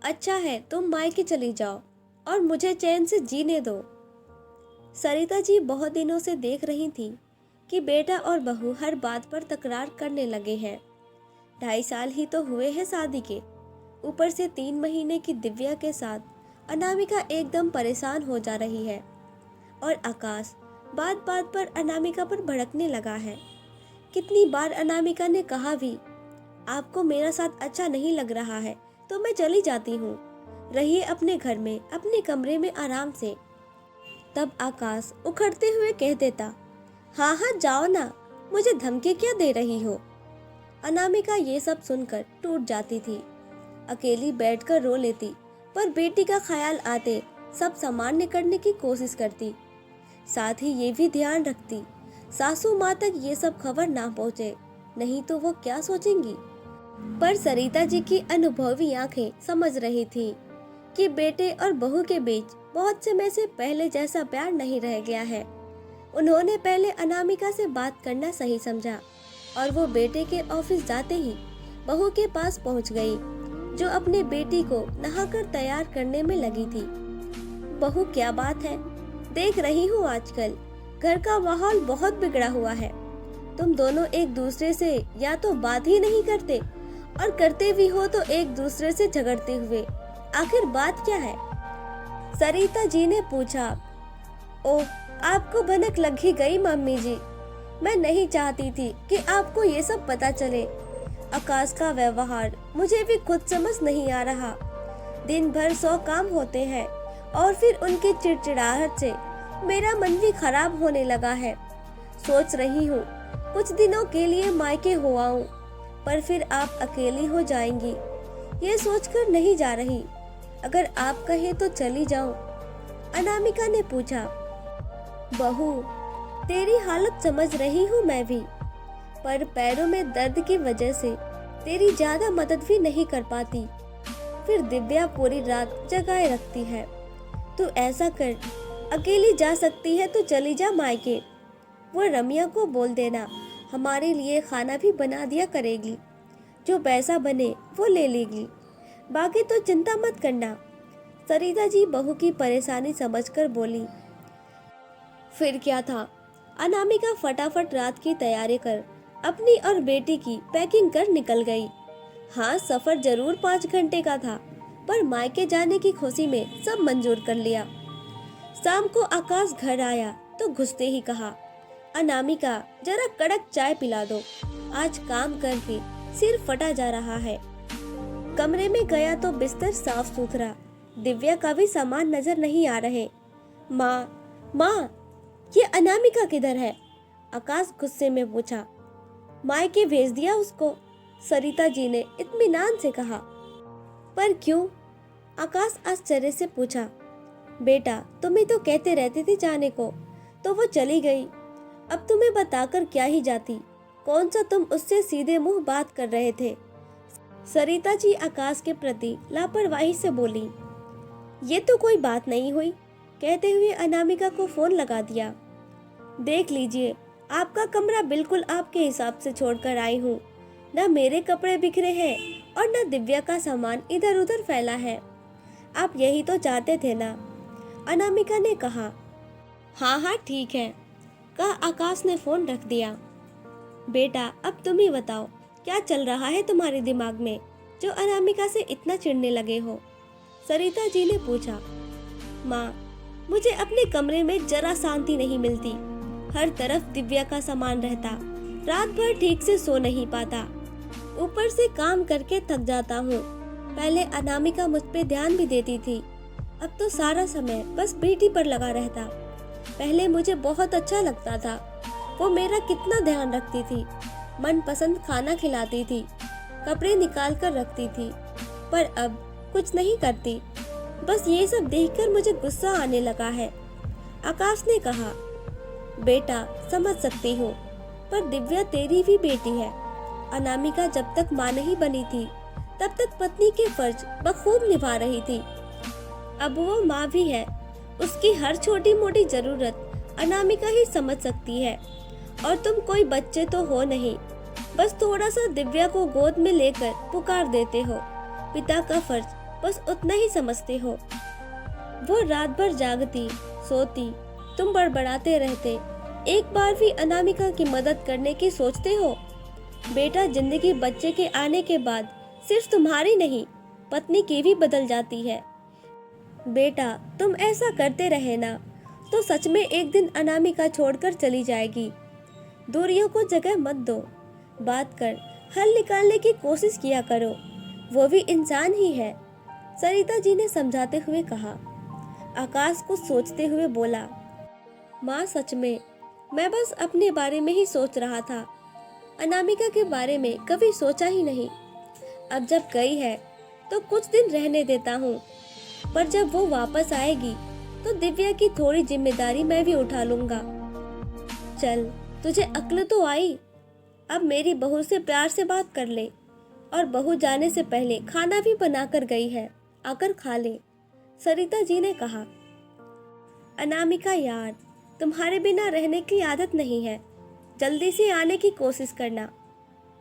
अच्छा है तुम मायके चली जाओ और मुझे चैन से जीने दो। सरिता जी बहुत दिनों से देख रही थी कि बेटा और बहू हर बात पर तकरार करने लगे हैं। 2.5 साल ही तो हुए हैं शादी के, ऊपर से 3 महीने की दिव्या के साथ अनामिका एकदम परेशान हो जा रही है। और आकाश बात बात पर अनामिका पर भड़कने लगा है। कितनी बार अनामिका ने कहा भी, आपको मेरा साथ अच्छा नहीं लग रहा है तो मैं चली जाती हूँ, रहिए अपने घर में अपने कमरे में आराम से। तब आकाश उखड़ते हुए कह देता, हाँ हाँ जाओ ना, मुझे धमकी क्या दे रही हो। अनामिका ये सब सुनकर टूट जाती थी, अकेली बैठकर रो लेती, पर बेटी का ख्याल आते सब सामान्य करने की कोशिश करती। साथ ही ये भी ध्यान रखती सासू माँ तक ये सब खबर ना पहुँचे, नहीं तो वो क्या सोचेंगी। पर सरिता जी की अनुभवी आंखें समझ रही थी कि बेटे और बहू के बीच बहुत समय से पहले जैसा प्यार नहीं रह गया है। उन्होंने पहले अनामिका से बात करना सही समझा और वो बेटे के ऑफिस जाते ही बहू के पास पहुंच गई, जो अपने बेटी को नहाकर तैयार करने में लगी थी। बहू क्या बात है, देख रही हूँ आजकल घर का माहौल बहुत बिगड़ा हुआ है। तुम दोनों एक दूसरे से या तो बात ही नहीं करते और करते भी हो तो एक दूसरे से झगड़ते हुए, आखिर बात क्या है। सरिता जी ने पूछा। ओह, आपको भनक लग ही गई मम्मी जी, मैं नहीं चाहती थी कि आपको ये सब पता चले। आकाश का व्यवहार मुझे भी खुद समझ नहीं आ रहा। दिन भर 100 काम होते हैं और फिर उनकी चिड़चिड़ाहट से मेरा मन भी खराब होने लगा है। सोच रही हूँ कुछ दिनों के लिए मायके हो आऊं, पर फिर आप अकेली हो जाएंगी, ये सोचकर नहीं जा रही। अगर आप कहें तो चली जाऊं। अनामिका ने पूछा। बहू, तेरी हालत समझ रही हूँ मैं भी, पर पैरों में दर्द की वजह से तेरी ज्यादा मदद भी नहीं कर पाती। फिर दिव्या पूरी रात जगाए रखती है। तू ऐसा कर, अकेली जा सकती है तो चली जा मायके। वो रमिया को बोल देना हमारे लिए खाना भी बना दिया करेगी, जो पैसा बने वो ले लेगी, बाकी तो चिंता मत करना। सरिता जी बहू की परेशानी समझकर बोली। फिर क्या था, अनामिका फटाफट रात की तैयारी कर अपनी और बेटी की पैकिंग कर निकल गई। हाँ, सफर जरूर 5 घंटे का था, पर मायके जाने की खुशी में सब मंजूर कर लिया। शाम को आकाश घर आया तो घुसते ही कहा, अनामिका जरा कड़क चाय पिला दो, आज काम करके सिर फटा जा रहा है। कमरे में गया तो बिस्तर साफ सुथरा, दिव्या का भी सामान नजर नहीं आ रहे। माँ, ये अनामिका किधर है? आकाश गुस्से में पूछा। मायके भेज दिया उसको, सरिता जी ने इत्मीनान से कहा। पर क्यों? आकाश आश्चर्य से पूछा। बेटा, तुम ही तो कहते रहते थे जाने को, तो वो चली गई। अब तुम्हें बताकर क्या ही जाती, कौन सा तुम उससे सीधे मुंह बात कर रहे थे। सरिता जी आकाश के प्रति लापरवाही से बोली। ये तो कोई बात नहीं हुई, कहते हुए अनामिका को फोन लगा दिया। देख लीजिए, आपका कमरा बिल्कुल आपके हिसाब से छोड़कर आई हूँ। न मेरे कपड़े बिखरे हैं और न दिव्या का सामान इधर उधर फैला है। आप यही तो चाहते थे ना? अनामिका ने कहा। हाँ हाँ ठीक है, कहा आकाश ने फोन रख दिया। बेटा, अब तुम ही बताओ, क्या चल रहा है तुम्हारे दिमाग में जो अनामिका से इतना चिढ़ने लगे हो? सरिता जी ने पूछा। माँ, मुझे अपने कमरे में जरा शांति नहीं मिलती। हर तरफ दिव्या का सामान रहता, रात भर ठीक से सो नहीं पाता, ऊपर से काम करके थक जाता हूँ। पहले अनामिका मुझ पे ध्यान भी देती थी, अब तो सारा समय बस बेटी पर लगा रहता। पहले मुझे बहुत अच्छा लगता था, वो मेरा कितना ध्यान रखती थी, मनपसंद खाना खिलाती थी, कपड़े निकाल कर रखती थी, पर अब कुछ नहीं करती। बस ये सब देखकर मुझे गुस्सा आने लगा है। आकाश ने कहा। बेटा, समझ सकती हूँ, पर दिव्या तेरी भी बेटी है। अनामिका जब तक माँ नहीं बनी थी तब तक पत्नी के फर्ज बखूब निभा रही थी। अब वो माँ भी है, उसकी हर छोटी मोटी जरूरत अनामिका ही समझ सकती है। और तुम कोई बच्चे तो हो नहीं, बस थोड़ा सा दिव्या को गोद में लेकर पुकार देते हो। पिता का फर्ज बस उतना ही समझते हो। वो रात भर जागती सोती, तुम बड़बड़ाते रहते, एक बार भी अनामिका की मदद करने की सोचते हो? बेटा, जिंदगी बच्चे के आने के बाद सिर्फ तुम्हारी नहीं, पत्नी की भी बदल जाती है। बेटा, तुम ऐसा करते रहे ना तो सच में एक दिन अनामिका छोड़कर चली जाएगी। दूरियों को जगह मत दो, बात कर हल निकालने की कोशिश किया करो, वो भी इंसान ही है, सरिता जी ने समझाते हुए कहा। आकाश कुछ सोचते हुए बोला, माँ सच में मैं बस अपने बारे में ही सोच रहा था, अनामिका के बारे में कभी सोचा ही नहीं। अब जब गई है तो कुछ दिन रहने देता हूँ, पर जब वो वापस आएगी तो दिव्या की थोड़ी जिम्मेदारी मैं भी उठा लूंगा। चल, तुझे अक्ल तो आई, अब मेरी बहू से प्यार से बात कर ले, और बहू जाने से पहले खाना भी बना कर गई है, आकर खा ले, सरिता जी ने कहा। अनामिका यार, तुम्हारे बिना रहने की आदत नहीं है, जल्दी से आने की कोशिश करना।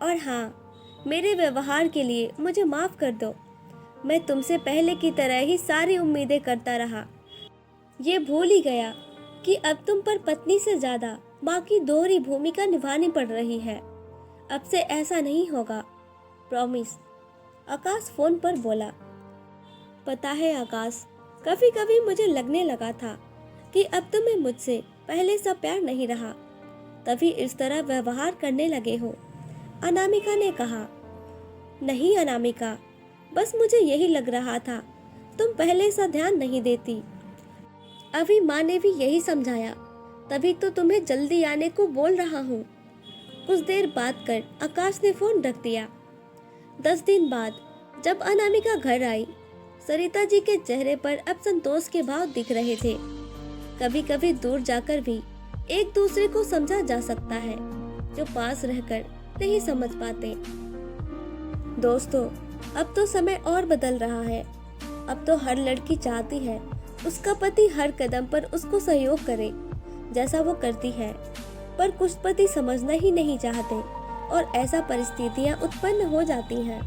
और हाँ, मेरे व्यवहार के लिए मुझे माफ़ कर दो, मैं तुमसे पहले की तरह ही सारी उम्मीदें करता रहा। ये भूल ही गया कि अब तुम पर पत्नी से ज़्यादा माँ की दोहरी भूमिका निभानी पड़ रही है। अब से ऐसा नहीं होगा, प्रॉमिस, आकाश फोन पर बोला। पता है आकाश, कभी कभी मुझे लगने लगा था कि अब तुम्हें मुझसे पहले सा प्यार नहीं रहा, तभी इस तरह व्यवहार करने लगे हो, अनामिका ने कहा। नहीं अनामिका, बस मुझे यही लग रहा था, तुम पहले सा ध्यान नहीं देती। अभी माँ ने भी यही समझाया, तभी तो तुम्हें जल्दी आने को बोल रहा हूँ। कुछ देर बात कर आकाश ने फोन रख दिया। 10 दिन बाद जब अनामिका घर आई, सरिता जी के चेहरे पर अब संतोष के भाव दिख रहे थे। कभी कभी दूर जाकर भी एक दूसरे को समझा जा सकता है, जो पास रहकर नहीं समझ पाते। दोस्तों, अब तो समय और बदल रहा है। अब तो हर लड़की चाहती है उसका पति हर कदम पर उसको सहयोग करे, जैसा वो करती है, पर कुछ पति समझना ही नहीं चाहते और ऐसा परिस्थितियां उत्पन्न हो जाती हैं।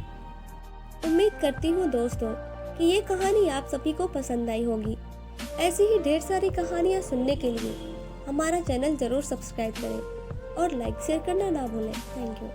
उम्मीद करती हूँ दोस्तों कि ये कहानी आप सभी को पसंद आई होगी। ऐसी ही ढेर सारी कहानियाँ सुनने के लिए हमारा चैनल जरूर सब्सक्राइब करें और लाइक शेयर करना ना भूलें। Thank you.